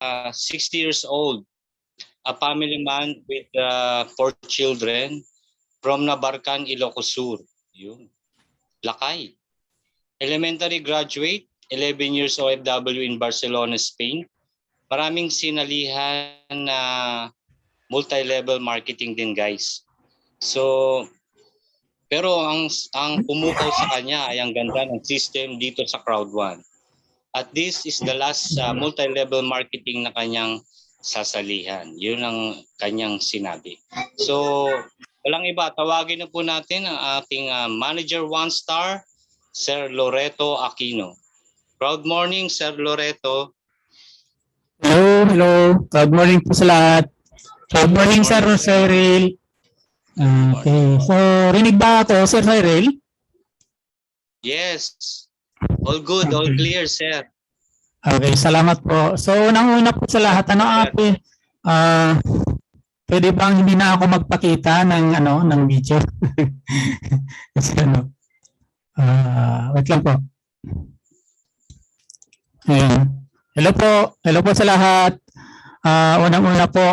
60 years old, a family man with 4 children from Nabarcan, Ilocos Sur. Yun. Lakay. Elementary graduate, 11 years OFW in Barcelona, Spain. Maraming sinalihan na multi-level marketing din, guys. So, pero ang pumukaw sa kanya ay ang ganda ng system dito sa Crowd1. At this is the last multi-level marketing na kanyang sasalihan. Yun ang kanyang sinabi. So, walang iba. Tawagin na po natin ang ating Manager 1-star, Sir Loreto Aquino. Proud morning, Sir Loreto. Hello. Good morning po sa lahat. Good morning, Sir Cyril. Okay. So, rinig ba ako, Sir Cyril? Yes. All good, all clear, sir. Okay, salamat po. So, unang-una po sa lahat, pwede bang hindi na ako magpakita ng video? Kasi wait lang po. Ayan. Hello po sa lahat. Unang-una po,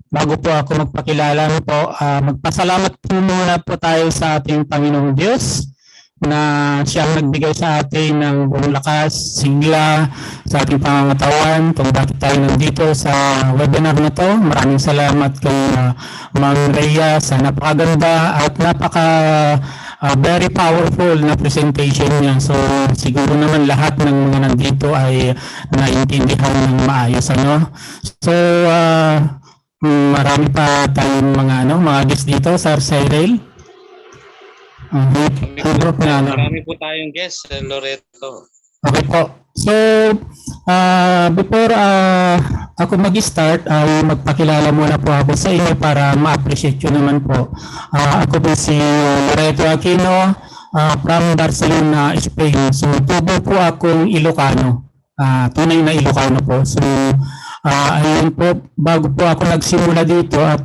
bago po ako magpakilala po, magpasalamat po muna po tayo sa ating Panginoong Diyos na siyang nagbigay sa atin ng buong lakas, sigla sa ating pangangatawan kung bakit tayo nandito sa webinar na to. Maraming salamat kay Ma'am Rhea sa napakaganda at very powerful na presentation niya. So siguro naman lahat ng mga nandito ay naintindihan ng maayos. So marami pa tayong mga guests dito, Sir Cyril. Marami po tayong guest, Loreto. Okay po. So, before ako mag-start, ay magpakilala muna po ako sa inyo para ma-appreciate nyo naman po. Ako po si Loreto Aquino from Barcelona, Spain. So, tubo po akong Ilocano. Tunay na Ilocano po. So, ayun po, bago po ako nagsimula dito at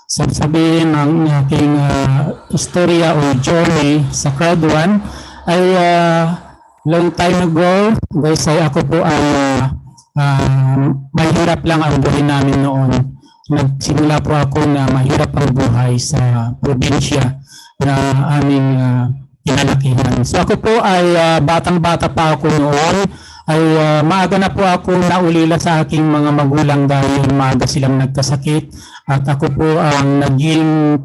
sasabihin ng aking istorya o journey sa Crowd1 ay long time ago, guys, ay ako po ay mahirap lang ang buhay namin noon. Nagsimula po ako na mahirap ang buhay sa probinsya na aming kinalakihan. So ako po ay batang-bata pa ako noon, ay maaga na po ako naulila sa aking mga magulang dahil maaga silang nagkasakit at ako po ang naging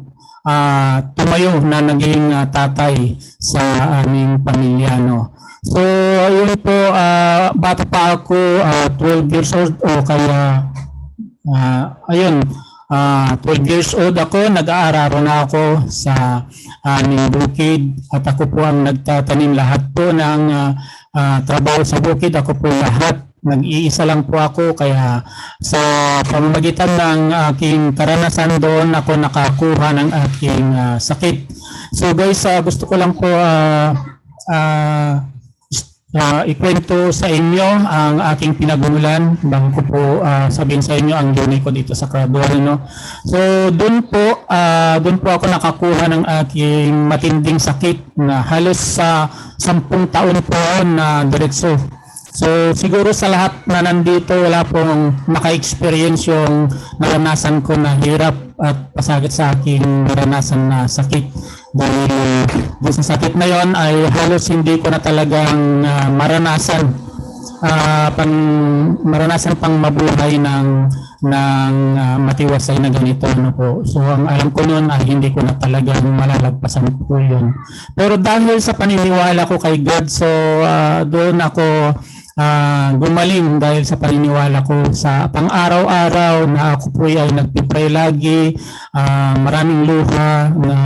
tumayo na naging tatay sa aming pamilya. So ayun po, bata pa ako, 12 years old o kaya ayun, 12 years old ako, nag-aararo na ako sa aming bukid at ako po ang nagtatanim lahat po ng trabaho sa bukid. Ako po lahat, nag-iisa lang po ako, kaya sa pamamagitan ng aking karanasan doon ako nakakuha ng aking sakit. So guys, gusto ko lang po ikwento sa inyo ang aking pinagmulan bago ko po sabihin sa inyo ang journey ko dito sa Crowd1. So doon po ako nakakuha ng aking matinding sakit na halos sa 10 taon po na diretso. So siguro sa lahat na nandito wala pong naka-experience yung naranasan ko na hirap at pasakit sa aking naranasan na sakit. Dahil sa sakit na yon ay halos hindi ko na talagang maranasan pang mabuhay ng matiwasay na ganito. Po. So ang alam ko noon ay hindi ko na talagang malalagpasan po yun. Pero dahil sa paniniwala ko kay God, so doon ako gumaling dahil sa paniniwala ko sa pang-araw-araw na ako po ay nagpipray lagi, maraming luha na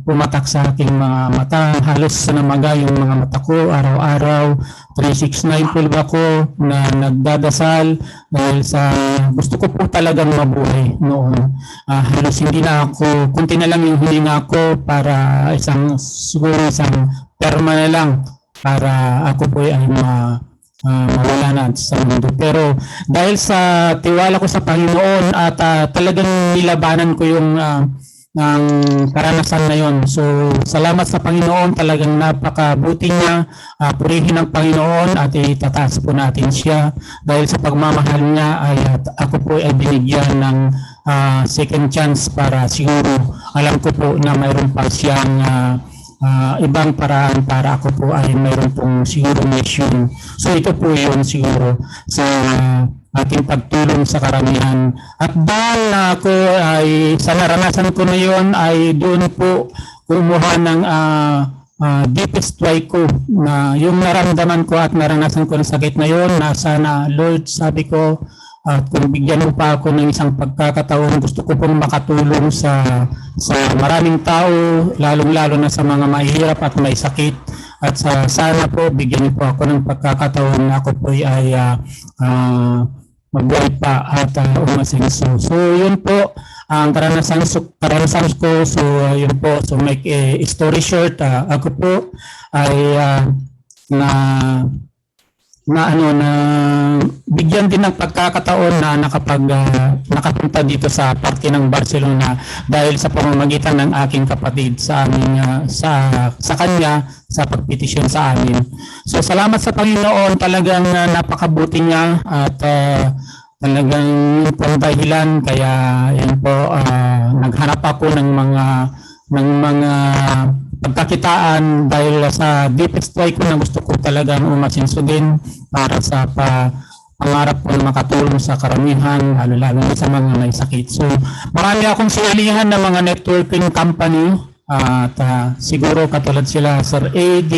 pumatak sa aking mga mata, halos sa namaga yung mga mata ko araw-araw. 369 po ako na nagdadasal dahil sa gusto ko po talagang mabuhay noon. Halos hindi na ako, kunti na lang yung hininga ko para siguro isang perma na lang para ako po ay mawala na sa mundo. Pero dahil sa tiwala ko sa Panginoon at talagang nilabanan ko ng karanasan na yon. So, salamat sa Panginoon, talagang napakabuti niya. Purihin ang Panginoon at itataas po natin siya dahil sa pagmamahal niya ay ako po ay binigyan ng second chance para siguro alam ko po na mayroon pa siyang ibang paraan para ako po ay mayroon pong siguro mission. So ito po yun siguro sa ating pagtulong sa karamihan. At dahil ako ay sa naranasan ko na yun ay doon po kumuha ng deepest why ko na yung naramdaman ko at naranasan ko ng sakit na yun na sana Lord sabi ko at kung bigyan mo pa ako ng isang pagkakataon gusto ko pong makatulong sa maraming tao lalong-lalo na sa mga mahirap at may sakit at sana po bigyan niyo po ako ng pagkakataon na ako po ay magbuhay pa at umasenso. So yun po ang karanasan ko. So yun po, so make a story short, ako po ay na bigyan din ng pagkakataon na nakapunta dito sa parke ng Barcelona dahil sa pamamagitan ng aking kapatid sa aming sa kanya sa pagpetisyon sa amin. So salamat sa Panginoon, talagang napakabuti niya at talagang yun po ang dahilan kaya yan po naghanap ako ng mga pagkakitaan dahil sa deepest why ko na gusto ko talagang umasenso din para sa pangarap ko na makatulong sa karamihan, lalo na sa mga may sakit. So, marami akong sinalihan ng mga networking company at siguro katulad sila Sir AD,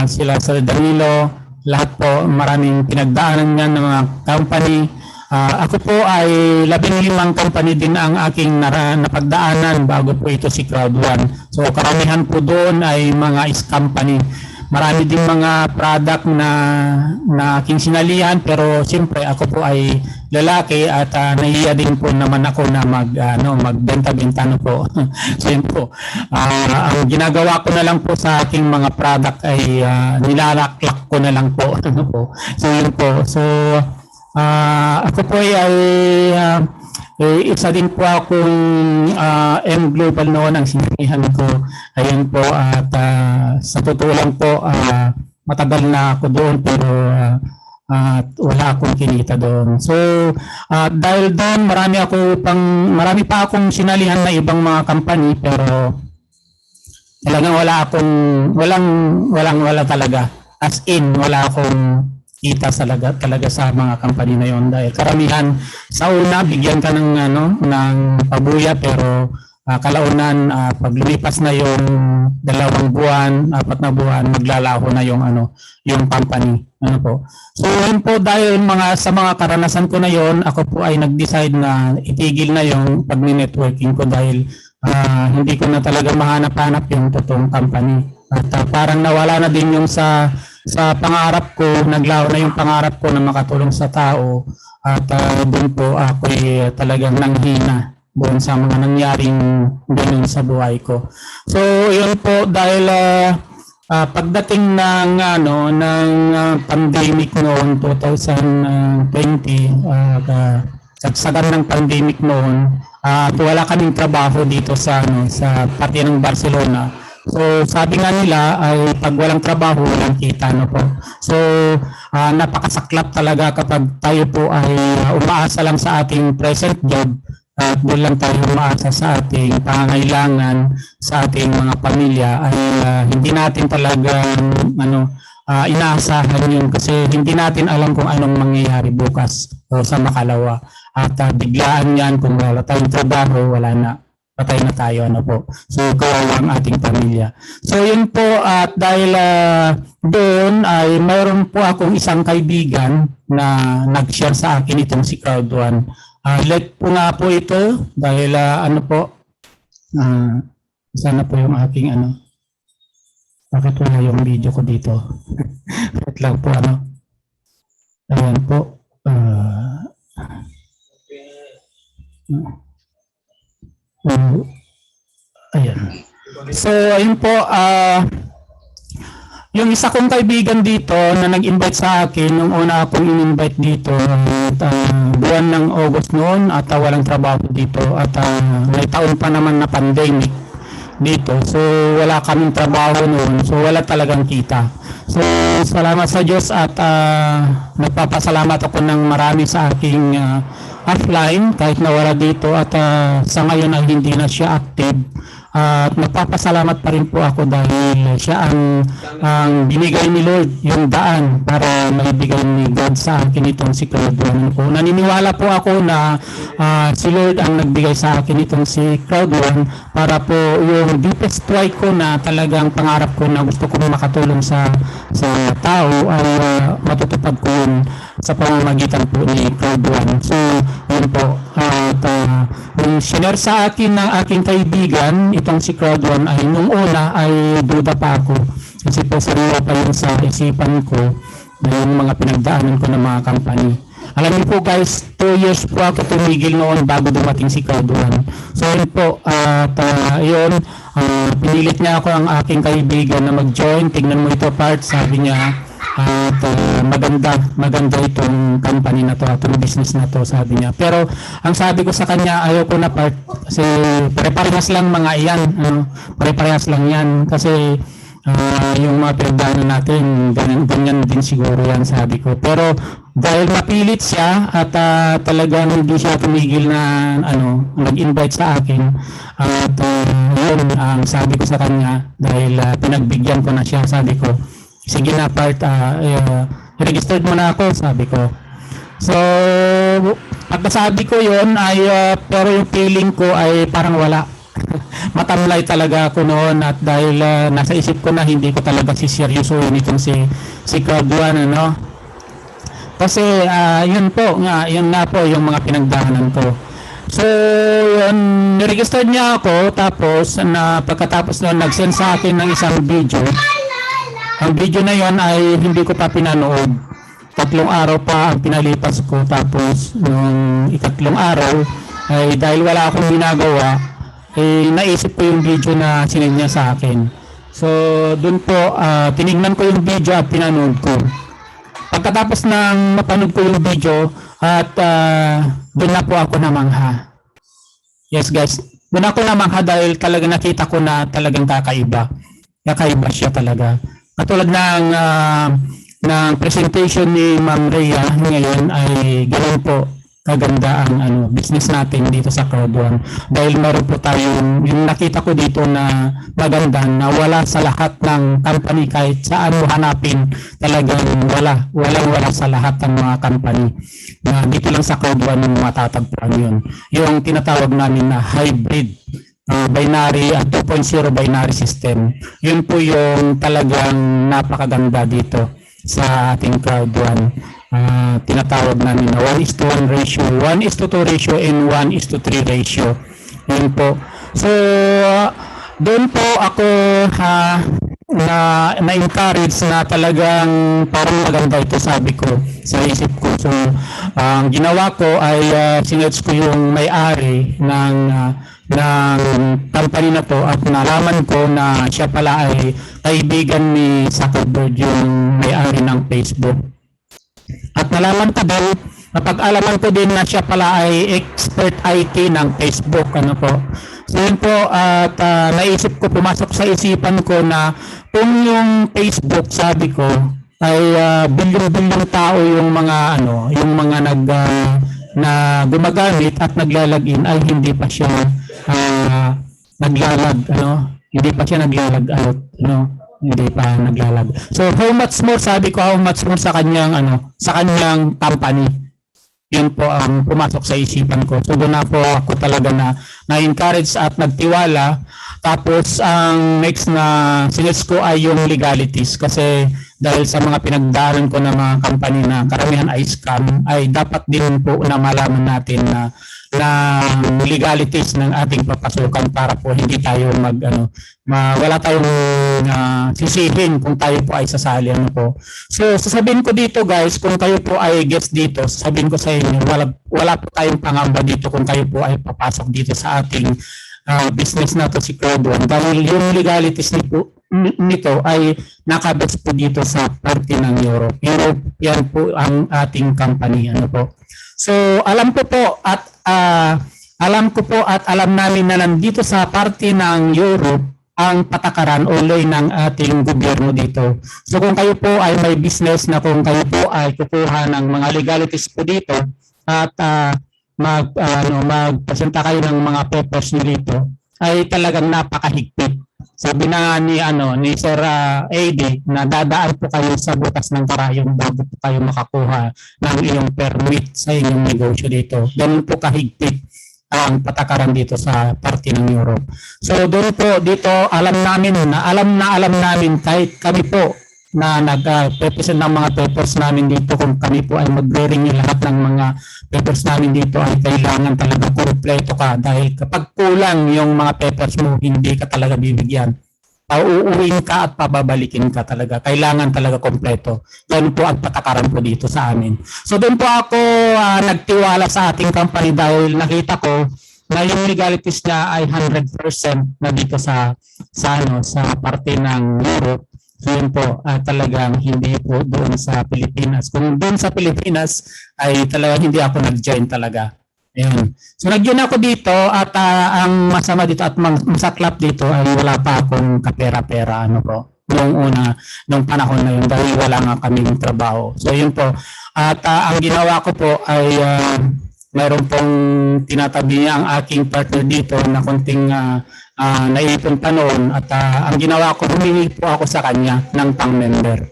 sila Sir Danilo, lahat po maraming pinagdaanan yan ng mga company. Ako po ay 15 company din ang aking napagdaanan bago po ito si Crowd1. So karamihan po doon ay mga company. Marami din mga product na aking sinalihan pero siyempre ako po ay lalaki at nahiya din po naman ako na magbenta-benta po. So yun po. Ang ginagawa ko na lang po sa aking mga product ay nilalaklak ko na lang po. So yun po. So ako po ay isa din po akong M Global noon ang sinalihan ko. Ayun po at sa totoo lang po matagal na ako doon pero wala akong kinita doon. So dahil doon marami pa akong sinalihan na ibang mga company pero talagang wala talaga. As in wala akong kita talaga sa mga company na yon dahil karamihan sa una bigyan ka ng pabuya pero kalaunan pag lumipas na yung 2 buwan, 4 na buwan maglalaho na yung company po. So yun po dahil sa mga karanasan ko na yon ako po ay nag-decide na itigil na yung pag-networking ko dahil hindi ko na talaga mahanap-hanap yung totoong company at parang nawala na din yung sa pangarap ko, naglaho na yung pangarap ko na makatulong sa tao at doon po ako talagang nanghina doon sa mga nangyaring ganun sa buhay ko. So yun po dahil pagdating ng pandemic noon 2020 sagsagan ng pandemic noon wala kaming trabaho dito sa parte ng Barcelona. So sabi nga nila ay pag walang trabaho, walang kita po. So napakasaklap talaga kapag tayo po ay umaasa lang sa ating present job at doon lang tayo umaasa sa ating pangangailangan sa ating mga pamilya ay hindi natin talagang inaasahan yun kasi hindi natin alam kung anong mangyayari bukas o sa makalawa at biglaan yan kung wala tayong trabaho, wala na. Patay na tayo po. So kawawa ang ating pamilya. So yun po at dahil doon ay mayroon po akong isang kaibigan na nag-share sa akin itong si Crowd1. Let po nga po ito dahil sana po yung aking bakit wala yung video ko dito? Wait lang po ayan po. Ayan. So ayun po yung isa kong kaibigan dito na nag-invite sa akin, nung una akong in-invite dito, at buwan ng August noon at walang trabaho dito at may taon pa naman na pandemic dito. So wala kaming trabaho noon, so wala talagang kita. So salamat sa Diyos at nagpapasalamat ako ng marami sa aking offline kahit nawala dito at sa ngayon ay hindi na siya active. At nagpapasalamat pa rin po ako dahil siya ang binigay ni Lord yung daan para maibigay ni God sa akin itong si Cloud1 ko. Naniniwala po ako na si Lord ang nagbigay sa akin itong si Cloud1 para po yung deepest try ko na talagang pangarap ko na gusto kong makatulong sa tao ay matutupad ko yun sa pamamagitan po ni Cloud1. So yun po. At yung sinare sa akin ng aking kaibigan itong si Cloud1 ay nung una ay duda pa ako kasi po sarili pa yun sa isipan ko na yung mga pinagdaanan ko ng mga company. Alam niyo po guys, 2 years po ako tumigil noon bago dumating si Cloud1. So yun po at yun pinilit niya ako ang aking kaibigan na mag-join. Tignan mo ito part, sabi niya. At maganda itong company na to, itong business na to, sabi niya. Pero ang sabi ko sa kanya, ayaw ko na part kasi pare-parehas lang mga iyan, pare-parehas lang yan kasi yung mga pinagdaanan natin, ganyan din siguro yan, sabi ko. Pero dahil mapilit siya at talagang hindi siya tumigil na nag-invite sa akin at yun ang sabi ko sa kanya dahil pinagbigyan ko na siya, sabi ko sige na part, registered mo na ako, sabi ko. So, pag nasabi ko yun, pero yung feeling ko ay parang wala. Matamlay talaga ako noon at dahil nasa isip ko na hindi ko talaga siseryosohin itong si Cloud1, Kasi yun na po yung mga pinagdaanan ko. So, yun, niregistered niya ako tapos pagkatapos noon nag-send sa akin ng isang video. Ang video na yon ay hindi ko pa pinanood. 3 araw pa ang pinalipas ko tapos nung 3 araw ay dahil wala akong ginagawa naisip ko yung video na sinend niya sa akin. So dun po tinignan ko yung video at pinanood ko. Pagkatapos ng mapanood ko yung video at dun na po ako namangha. Yes guys, dun ako namangha dahil talaga nakita ko na talagang kakaiba siya talaga. Katulad ng presentation ni Ma'am Rhea ngayon ay ganoon po kaganda ang business natin dito sa Cloud1. Dahil meron po tayong yung nakita ko dito na maganda na wala sa lahat ng company kahit saan mo hanapin talagang wala sa lahat ng mga company na dito lang sa Cloud1 yung matatagpuan yun. Yung tinatawag namin na hybrid binary at 2.0 binary system. Yun po yung talagang napakaganda dito sa ating Cloud1. Tinatawag namin na 1:1 ratio, 1:2 ratio, and 1:3 ratio. Yun po. So, doon po ako na-encourage na talagang parang maganda ito, sabi ko sa isip ko. So, ang ginawa ko ay sinerge ko yung may-ari ng company na to at nalaman ko na siya pala ay kaibigan ni Zuckerberg, yung may-ari ng Facebook. At nalaman ko din, napag-alaman ko din na siya pala ay expert IT ng Facebook, po. So yun po, at naisip ko, pumasok sa isipan ko na kung yung Facebook, sabi ko, ay bilyong-bilyong tao yung mga na gumagamit at naglalagin ay hindi pa siya hindi pa siya naglalag out, hindi pa naglalag. So how much more, sabi ko, how much more sa kanyang company. Yun po ang pumasok sa isipan ko. So doon na po ako talaga na-encourage at nagtiwala. Tapos ang next na sinerge ko ay yung legalities, kasi dahil sa mga pinagdaanan ko ng mga company na karamihan ay scam, ay dapat din po na malaman natin na legalities ng ating papasukan para po hindi tayo wala tayong sisihin kung tayo po ay sasali, po. So sasabihin ko dito, guys, kung kayo po ay guest dito, sasabihin ko sa inyo, wala po tayong pangamba dito kung kayo po ay papasok dito sa ating business na to si Cloud1, dahil yung legalities nito ay nakabase po dito sa parte ng Europe. Europe, yan po ang ating company. Ano po. So alam ko po at alam namin na nandito sa parte ng Europe ang patakaran o lay ng ating gobyerno dito. So kung kayo po ay may business na kung kayo po ay kukuha ng mga legalities po dito at magpresenta kayo ng mga papers nyo dito, ay talagang napakahigpit. Sabi na ni Sir AD na dadaan po kayo sa butas ng karayom bago po kayo makakuha ng iyong permit sa inyong negosyo dito. Ganun po kahigpit ang patakaran dito sa parte ng Europe. So doon po dito alam namin kahit kami po na nag-represent ng mga papers namin dito, kung kami po ay magre-renew lahat ng mga papers namin dito ay kailangan talaga kumpleto ka, dahil kapag kulang yung mga papers mo hindi ka talaga bibigyan. Uuuwiin ka at pababalikin ka talaga. Kailangan talaga kompleto. Yan po ang patakaran po dito sa amin. So doon po ako nagtiwala sa ating company dahil nakita ko na yung legalities niya ay 100% na dito sa parte ng Europe. So yun po, talagang hindi po doon sa Pilipinas. Kung doon sa Pilipinas ay talagang hindi ako nag-join talaga. Ayun. So nag-join ako dito at ang masama dito at masaklap dito ay wala pa akong kapera-pera nung panahon na yun dahil wala nga kaming trabaho. So yun po. At ang ginawa ko po ay mayroon pong tinatabi niya ang aking partner dito na konting naipon pa noon at ang ginawa ko, humingi po ako sa kanya ng pang-member.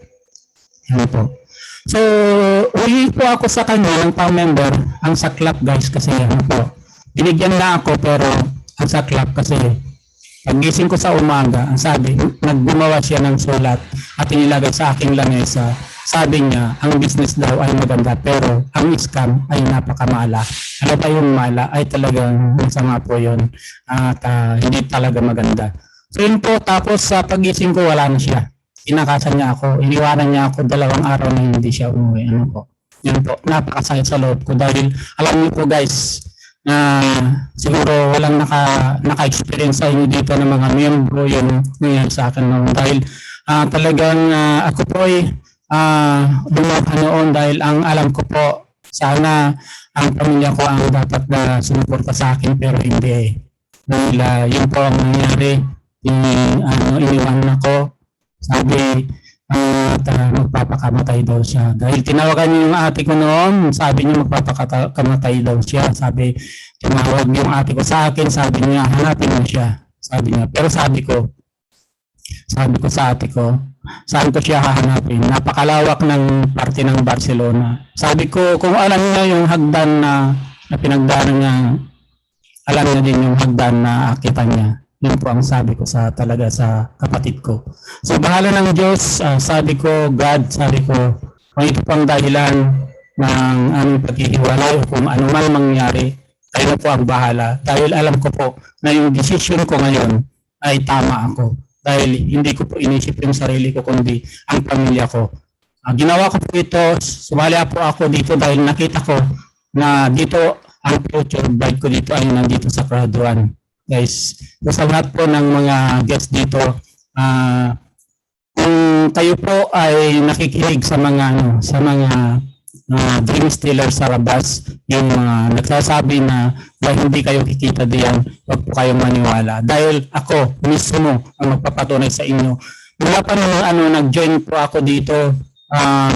Yan po. So, humingi po ako sa kanya ng pang-member. Ang saklap guys kasi yan po. Binigyan na ako pero ang saklap kasi pagising ko sa umaga, ang sabi, naggumawa siya ng sulat at inilagay sa aking lamesa. Sabi niya, ang business daw ay maganda pero ang scam ay napakamala. Ano pa yung mala ay talagang masama po yun at hindi talaga maganda. So yun po, tapos sa pagising ko wala na siya. Inakasan niya ako, iniwanan niya ako 2 araw na hindi siya umuwi. Ano po? Yan po, napakasakit sa loob ko dahil alam niyo po guys, na siguro walang naka-experience sa inyo dito ng mga miyembro yung nangyari sa akin noon. Dahil talagang ako po ay lumabas noon dahil ang alam ko po, sana ang pamilya ko ang dapat na sumuporta sa akin pero hindi. Dahil yun po ang nangyari, iniwan ako. Sabi, magpapakamatay daw siya. Dahil tinawagan niyo yung ate ko noon, sabi niya magpapakamatay daw siya. Sabi, tumawag yung ate ko sa akin, sabi niya, hanapin mo siya. Sabi niya, pero sabi ko sa ate ko, saan ko siya hahanapin? Napakalawak ng parte ng Barcelona. Sabi ko, kung alam niya yung hagdan na pinagdaanan niya, alam niya din yung hagdan na akitan niya. Yun po ang sabi ko talaga sa kapatid ko. So bahala ng Diyos, sabi ko, God, sabi ko, kung ito pang dahilan ng aming paghihiwalay o kung ano man mangyari, kayo po ang bahala. Dahil alam ko po na yung decision ko ngayon ay tama ako. Dahil hindi ko po inisip yung sarili ko kundi ang pamilya ko. Ginawa ko po ito, sumali po ako dito dahil nakita ko na dito ang future bride ko dito ay nandito sa crowd 1. Guys, sa lahat po ng mga guests dito, kung kayo po ay nakikinig sa mga dream stealer sa labas, yung mga nagsasabi na hindi kayo kikita diyan, huwag po kayong maniwala. Dahil ako mismo ang magpapatunay sa inyo. Mula pa nung nag-join po ako dito,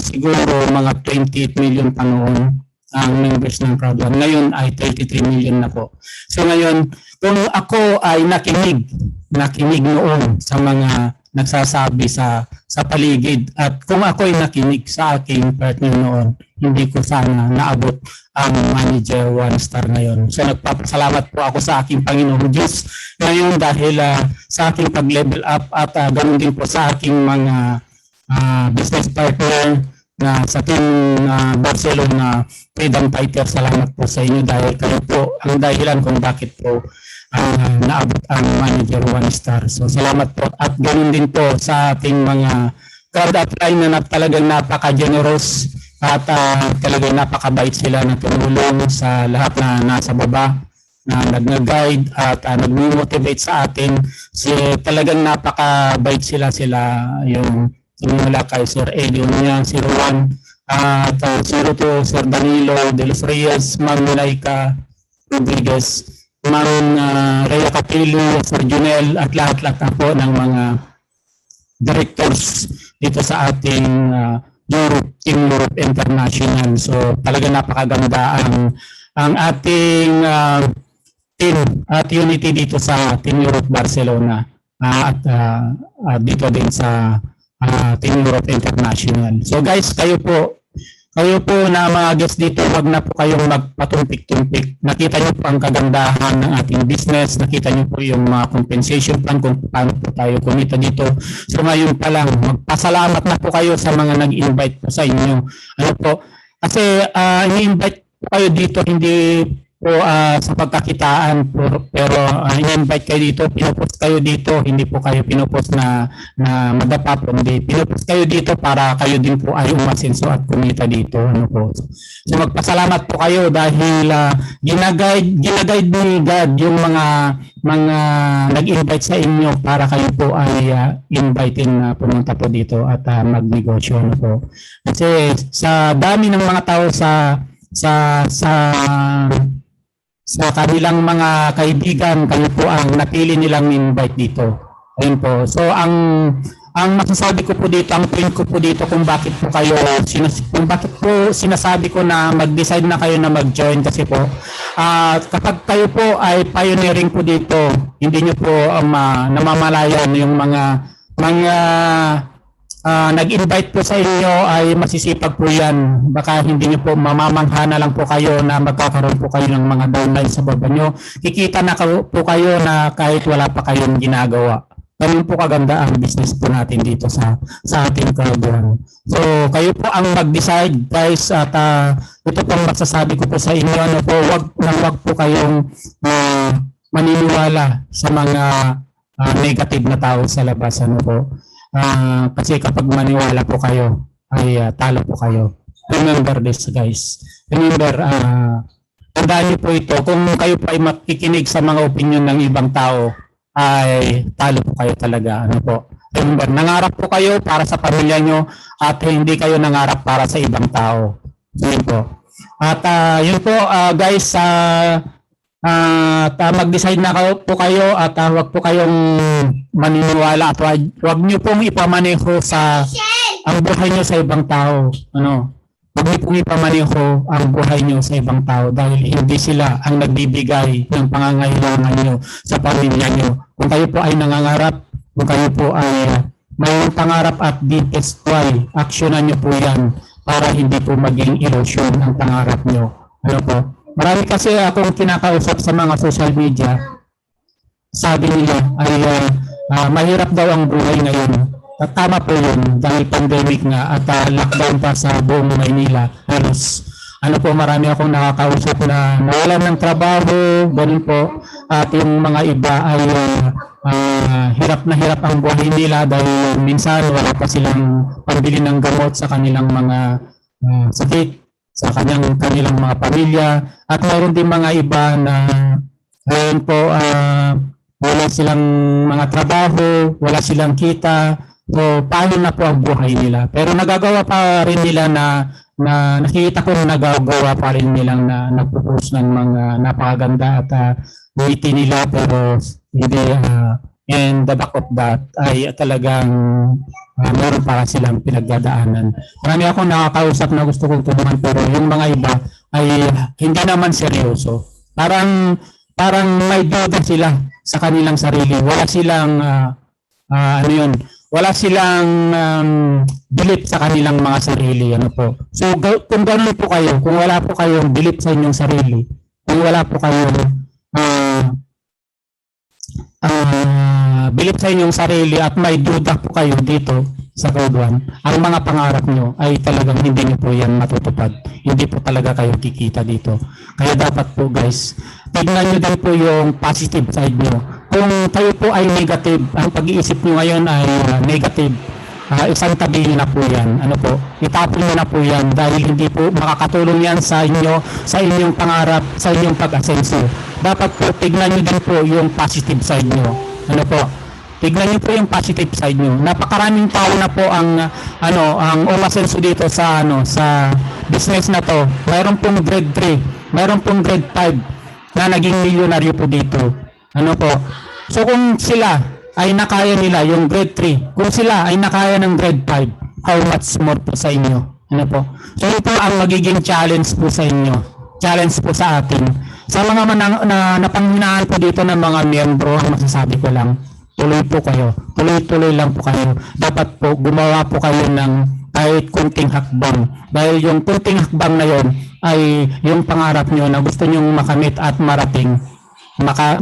siguro mga 28 million pa noon ang members ng Crowd 1. Ngayon ay 33 million na po. So ngayon, kung ako ay nakinig noon sa mga nagsasabi sa paligid at kung ako ay nakinig sa aking partner noon, hindi ko sana naabot ang manager 1 star ngayon. So nagpapasalamat po ako sa aking Panginoong Diyos ngayon dahil sa aking pag-level up at ganoon din po sa aking mga business partner na sa team Barcelona Freedom Fighter. Salamat po sa inyo dahil kayo po ang dahilan kung bakit po naabot ang manager 1 star. So salamat po at ganoon din po sa ating mga card upline na talagang napaka-generous at talagang napakabait sila na tumulong sa lahat na nasa baba na nag-guide at nag-motivate sa atin. Talagang napaka-bait sila yung simula kay Sir Eddie Unya, Sir Juan, at Sir to Sir Danilo de los Reyes, Ma'am Laika Rodriguez, Ma'am Rhea Capillo, Sir Junel, at lahat-lahat na po ng mga directors dito sa ating Team Europe International. So talaga napakaganda ang ating team at unity dito sa Team Europe Barcelona at dito din sa Team Europe International. So guys, kayo po na mga guests dito, wag na po kayong magpatumpik-tumpik. Nakita niyo po ang kagandahan ng ating business, nakita niyo po yung mga compensation plan kung paano po tayo kumita dito. So ngayon pa lang, magpasalamat na po kayo sa mga nag-invite po sa inyo. Ano po? Kasi i-invite po kayo dito hindi po sa pagkakitaan pero i-invite kayo dito, pinopost kayo dito, hindi po kayo pinopost na madapa po, hindi pinopost kayo dito para kayo din po ay umasenso at kumita dito. Ano po. So magpasalamat po kayo dahil ginaguide ni God yung mga nag-invite sa inyo para kayo po ay invited na pumunta po dito at magnegosyo. Ano po. Kasi sa dami ng mga tao sa kanilang mga kaibigan, kayo po ang napili nilang invite dito. Ayun po. So ang masasabi ko po dito, ang point ko po dito kung bakit po sinasabi ko na mag-decide na kayo na mag-join kasi po kapag kayo po ay pioneering po dito, hindi nyo po namamalayan yung mga nag-invite po sa inyo ay masisipag po yan. Baka hindi nyo po mamamangha na lang po kayo na magkakaroon po kayo ng mga downline sa baba nyo. Kikita na po kayo na kahit wala pa kayong ginagawa. Ganun po kaganda ang business po natin dito sa ating Crowd1. So kayo po ang mag-decide guys at ito pong masasabi ko po sa inyo. Ano po, wag po kayong maniniwala sa mga negative na tao sa labas. Ano po. Kasi kapag maniwala po kayo ay talo po kayo. Remember this guys. Remember, tandaan niyo po ito, kung kayo pa ay makikinig sa mga opinion ng ibang tao ay talo po kayo talaga. Ano po? Remember, nangarap po kayo para sa pamilya nyo at hindi kayo nangarap para sa ibang tao. Yun po. At yun po guys, mag-decide na po kayo at huwag po kayong maniniwala at huwag nyo pong ipamaneho ang buhay nyo sa ibang tao. Ano? Huwag nyo pong ipamaneho ang buhay nyo sa ibang tao dahil hindi sila ang nagbibigay ng pangangailangan nyo sa pamilya nyo. Kung kayo po ay nangangarap, kung kayo po ay may pangarap at deepest why, actionan nyo po yan para hindi po maging illusion ang pangarap nyo. Ano po? Marami kasi akong kinakausap sa mga social media, sabi nila ay mahirap daw ang buhay ngayon. At tama po yun dahil pandemic nga at lockdown pa sa buong Maynila. Halos marami akong nakakausap na nawalan ng trabaho, ganun po. At yung mga iba ay hirap na hirap ang buhay nila dahil minsan wala pa silang pambili ng gamot sa kanilang mga sakit, sa kanilang mga pamilya. At mayroon din mga iba na ngayon po wala silang mga trabaho, wala silang kita. So paano na po ang buhay nila? Pero nagagawa pa rin nila na nakikita ko na nagagawa pa rin nilang na nagpo-post ng mga napakaganda at witty nila pero hindi and the back of that ay talagang meron para silang pinagdadaanan. Marami akong nakakausap na gusto kong tulungan pero yung mga iba ay hindi naman seryoso. Parang may duda sila sa kanilang sarili. Wala silang wala silang belief sa kanilang mga sarili. Ano po. So kung gano'n po kayo, kung wala po kayong belief sa inyong sarili, kung wala po kayong belief sa inyong sarili at may duda po kayo dito sa Crowd1, ang mga pangarap nyo ay talagang hindi nyo po yan matutupad. Hindi po talaga kayo kikita dito. Kaya dapat po guys, tignan nyo din po yung positive side nyo. Kung kayo po ay negative, ang pag-iisip nyo ngayon ay negative, isang tabi na po yan. Ano po? Itapon nyo na po yan dahil hindi po makakatulong yan sa inyo, sa inyong pangarap, sa inyong pag-asenso. dapat po tignan nyo din po yung positive side nyo. Ano po? Tignan niyo po yung positive side nyo. Napakaraming tao na po ang umasenso dito sa sa business na to. Mayroon pong grade 3, mayroon pong grade 5 na naging milyonaryo po dito. Ano po? So kung sila ay nakaya nila yung grade 3, kung sila ay nakaya ng grade 5, how much more po sa inyo? Ano po? So ito ang magiging challenge po sa inyo. Challenge po sa atin. Sa mga napanghinaan po dito ng mga miyembro, masasabi ko lang, tuloy po kayo. Tuloy-tuloy lang po kayo. Dapat po gumawa po kayo ng kahit kunting hakbang. Dahil yung kunting hakbang na yon ay yung pangarap nyo na gusto nyong makamit at marating.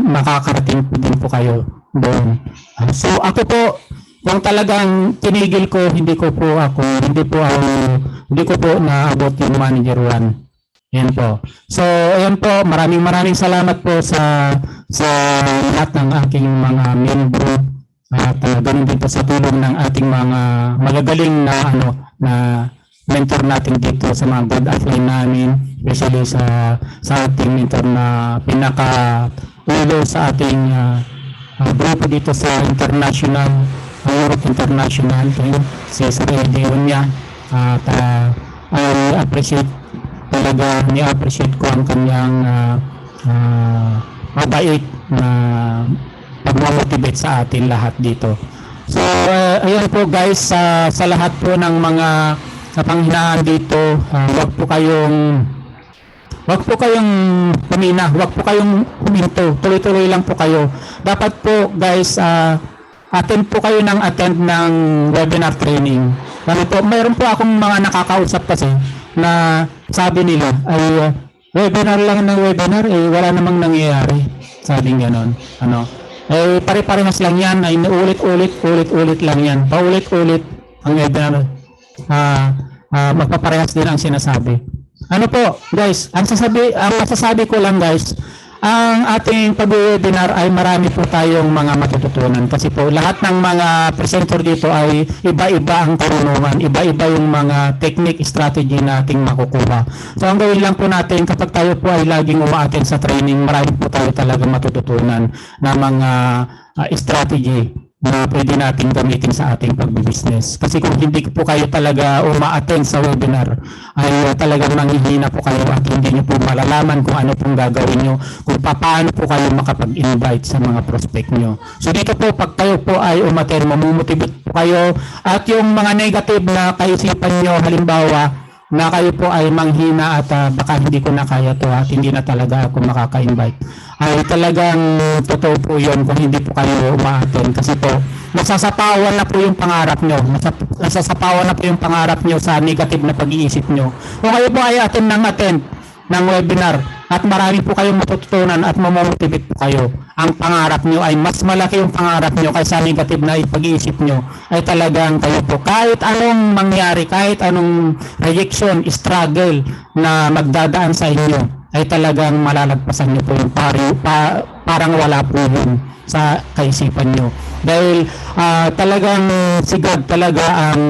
Makakarating po din po kayo doon. So ako po, kung talagang tinigil ko, hindi ko po naabot yung manager 1. Yan po. So, ayan po, maraming salamat po sa lahat ng aking mga membro at ganun din po sa tulong ng ating mga magagaling na mentor natin dito sa mga God offline namin, especially sa ating mentor na pinaka-ulo sa ating grupo dito sa international, Europe International, si Sir Edeonia, at I appreciate talaga, ni-appreciate ko ang kanyang mabait na pag-motivate sa atin lahat dito. So, ayan po guys, sa lahat po ng mga kapanghinaan dito, wag po kayong pumina, wag po kayong huminto, tuloy-tuloy lang po kayo. Dapat po guys, attend po kayo ng webinar training. Mayroon po akong mga nakakausap kasi na sabi nila ay webinar lang ng webinar, wala namang nangyayari. Sabi ganon. Pare-parehas lang yan, ay ulit-ulit lang yan. Paulit-ulit ang webinar. Magpaparehas din ang sinasabi. Ano po, guys, ang masasabi ko lang guys, ang ating pag-webinar ay marami po tayong mga matututunan kasi po lahat ng mga presenter dito ay iba-iba ang karunungan, iba-iba yung mga technique, strategy na ating makukuha. So ang gawin lang po natin kapag tayo po ay laging umaattend sa training, marami po tayo talaga matututunan na mga strategy na pwede natin gamitin sa ating pag-business. Kasi kung hindi po kayo talaga uma-attend sa webinar, ay talagang manghihina po kayo at hindi nyo po malalaman kung ano pong gagawin nyo, kung paano po kayo makapag-invite sa mga prospect nyo. So dito po, pag kayo po ay umattend, mamumotivate po kayo at yung mga negative na kaisipan nyo, halimbawa, na kayo po ay manghina at baka hindi ko na kaya to at hindi na talaga ako makaka-invite, ay talagang totoo po yun kung hindi po kayo umaattend kasi po nasasapawan na po yung pangarap nyo, nasasapawan na po yung pangarap nyo sa negative na pag-iisip nyo. Kung kayo po ay attend ng webinar at marami po kayong matututunan at mamomotivate po kayo, ang pangarap nyo ay mas malaki yung pangarap nyo kaysa negative na pag-iisip nyo, ay talagang kayo po kahit anong mangyari, kahit anong rejection, struggle na magdadaan sa inyo, ay talagang malalagpasan nyo po yung parang wala po yun sa kaisipan nyo. Dahil talagang si God talaga ang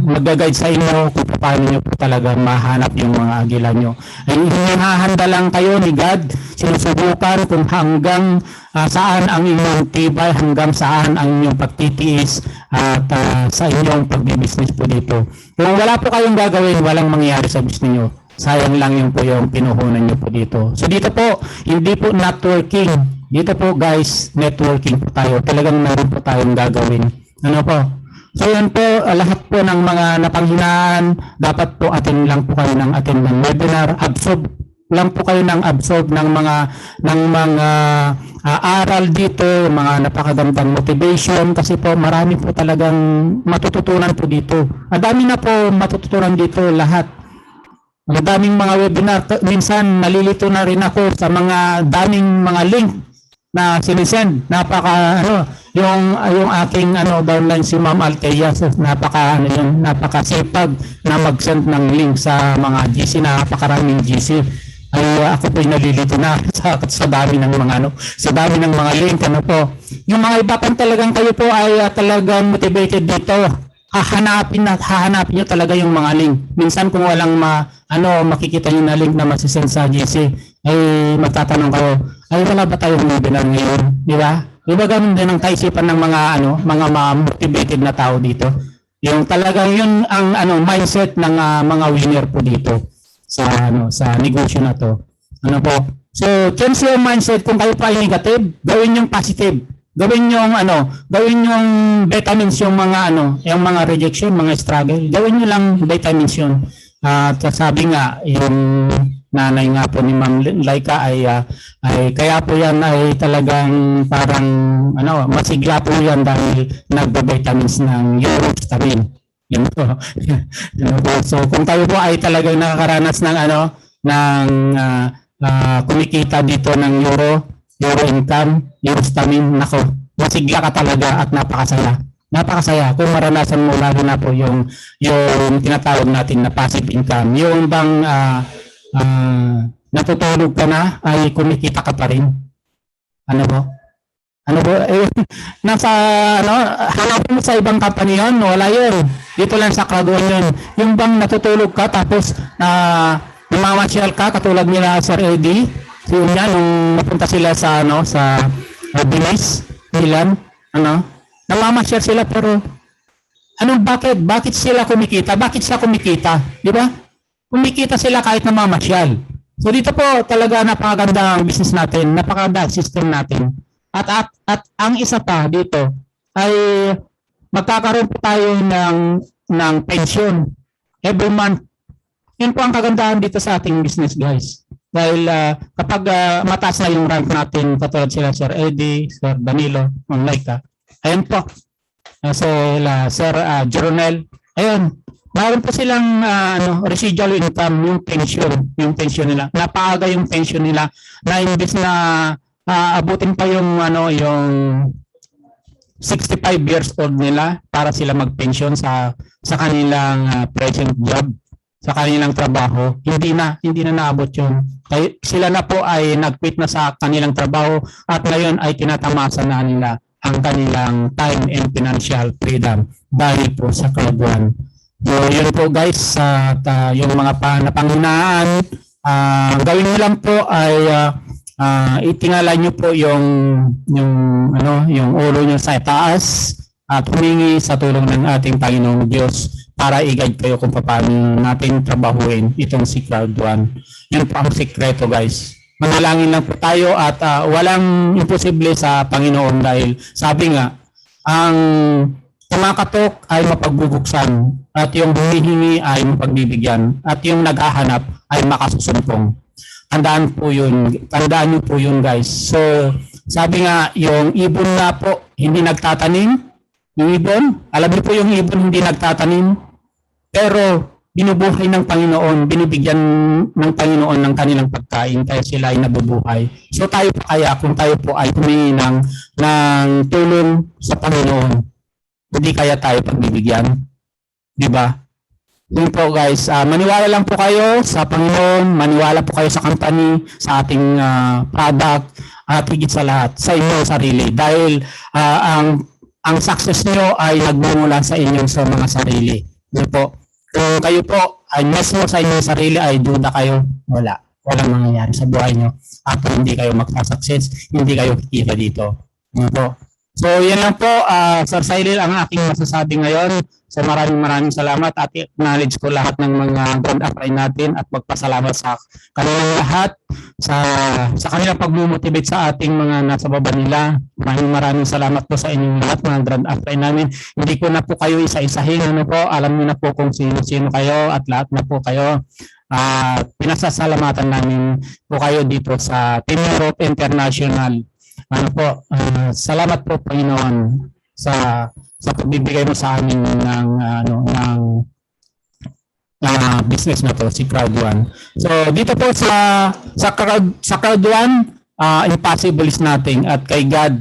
mag-guide sa inyo kung paano nyo po talaga mahanap yung mga agila nyo. Ay hinahanda lang kayo ni God, sinusubukan kung hanggang saan ang inyong tibay, hanggang saan ang inyong pagtitiis at sa inyong pagbibusiness po dito. Kung wala po kayong gagawin, walang mangyayari sa business nyo. Sayang lang yun po yung pinuhunan nyo po dito. So dito po, hindi po networking. Dito po guys, networking po tayo. Talagang meron po tayong gagawin. Ano po? So yan po, lahat po ng mga napanghinaan, dapat po attend lang po kayo ng webinar. Absorb lang po kayo ng mga aral dito, mga napakagandang motivation kasi po marami po talagang matututunan po dito. Madami na po matututunan dito lahat. Ang daming mga webinar, minsan nalilito na rin ako sa mga daming mga link na sinisend. Yung aking downline si Ma'am Althea, napakasipag na mag-send ng link sa mga GC, napakaraming GC. Ay ako po nalilito na sa dami ng mga sa dami ng mga link po. Yung mga iba pang talagang kayo po ay talagang motivated dito. Hahanapin nyo talaga yung mga link. Minsan kung walang makikita nyo na link na masisend sa GC, ay magtatanong kayo, ay wala ba tayong webinar ngayon? Di ba? Di ba ganun din ang kaisipan ng mga motivated na tao dito? Yung talagang yun ang mindset ng mga winner po dito sa negosyo na to. Ano po? So, change your mindset. Kung kayo pa ay negative, gawin yung positive. Gawin yung vitamins yung mga rejection, mga struggle. Gawin nyo lang vitamins yun. At sabi nga, yung nanay nga po ni Ma'am Laika ay kaya po yan ay talagang parang masigla po yan dahil nagbe-vitamins ng Eurostamin. Yan po. So kung tayo po ay talagang nakakaranas ng kumikita dito ng euro income, Eurostamin, nako, masigla ka talaga at napakasaya. Napakasaya kung maranasan mo lalo na po yung tinatawag natin na passive income. Yung bang natutulog ka na ay kumikita ka pa rin. Ano po? Hanapin mo sa ibang company yun, wala yun. Dito lang sa Kraguan yun. Yung bang natutulog ka tapos namamasyal ka katulad nila Sir Eddie. Yun yan, nung napunta sila sa Bilis, Milan, namamasyal sila pero bakit sila kumikita? Bakit sila kumikita? Di ba? Kumikita sila kahit namamasyal. So dito po talaga napakaganda ang business natin, napakaganda ang system natin. At ang isa pa dito ay magkakaroon po tayo ng pension every month. Yun po ang kagandahan dito sa ating business, guys. Dahil kapag mataas na yung rank natin, katulad sila Sir Eddie, Sir Danilo, Ma'am Laika, ayun po. Sir Jeronel, ayun. Mayroon po silang residual income, yung pension nila. Napaaga yung pension nila na imbes na abutin pa yung 65 years old nila para sila mag-pension sa kanilang present job, sa kanilang trabaho. Hindi na naabot yun. Kaya sila na po ay nag-quit na sa kanilang trabaho at ngayon ay tinatamasa na nila ang kanilang time and financial freedom dahil po sa Kraguan. So yun po guys, yung mga napanghinaan, gawin nyo lang po ay itingala nyo po yung ulo nyo sa taas at humingi sa tulong ng ating Panginoong Diyos para i-guide kayo kung paano natin trabahuin itong si Kraguan. Yun po ang sikreto, guys. Manalangin lang po tayo at walang imposible sa Panginoon dahil sabi nga, ang kumakatok ay mapagbubuksan at yung humihingi ay mapagbibigyan at yung naghahanap ay makasusumpong. Tandaan nyo po yun guys. So sabi nga yung ibon na po hindi nagtatanim, yung ibon, alam niyo po yung ibon hindi nagtatanim pero binubuhay ng Panginoon, binibigyan ng Panginoon ng kanilang pagkain kaya sila ay nabubuhay. So tayo po kaya kung tayo po ay humingi ng tulong sa Panginoon, hindi kaya tayo pagbibigyan. Di ba? Yun po guys, maniwala lang po kayo sa Panginoon, maniwala po kayo sa company, sa ating product, at higit sa lahat, sa inyong sarili. Dahil ang success nyo ay nagmumula sa inyong sa mga sarili. Yun po. Kung kayo po ay mismo sa inyong sarili ay duda kayo, walang mangyayari sa buhay nyo. At hindi kayo magka-success, hindi kayo kikita dito. Yun po. So yan lang po, Sir Cyril, ang aking masasabi ngayon. So maraming salamat at acknowledge ko lahat ng mga brand apply natin at magpasalamat sa kanilang lahat sa kanilang pag-motivate sa ating mga nasa baba nila. Maraming salamat po sa inyong lahat mga brand apply namin. Hindi ko na po kayo isa-isahin, alam niyo na po kung sino kayo at lahat na po kayo. Pinasasalamatan namin po kayo dito sa Team Europe International. Salamat po Panginoon sa pagbibigay mo sa amin ng business na to, si Crowd1. So dito po sa Crowd1, impossible is nothing at kay God,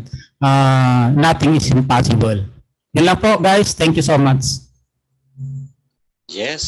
nothing is impossible. Yan lang po guys, thank you so much. Yes.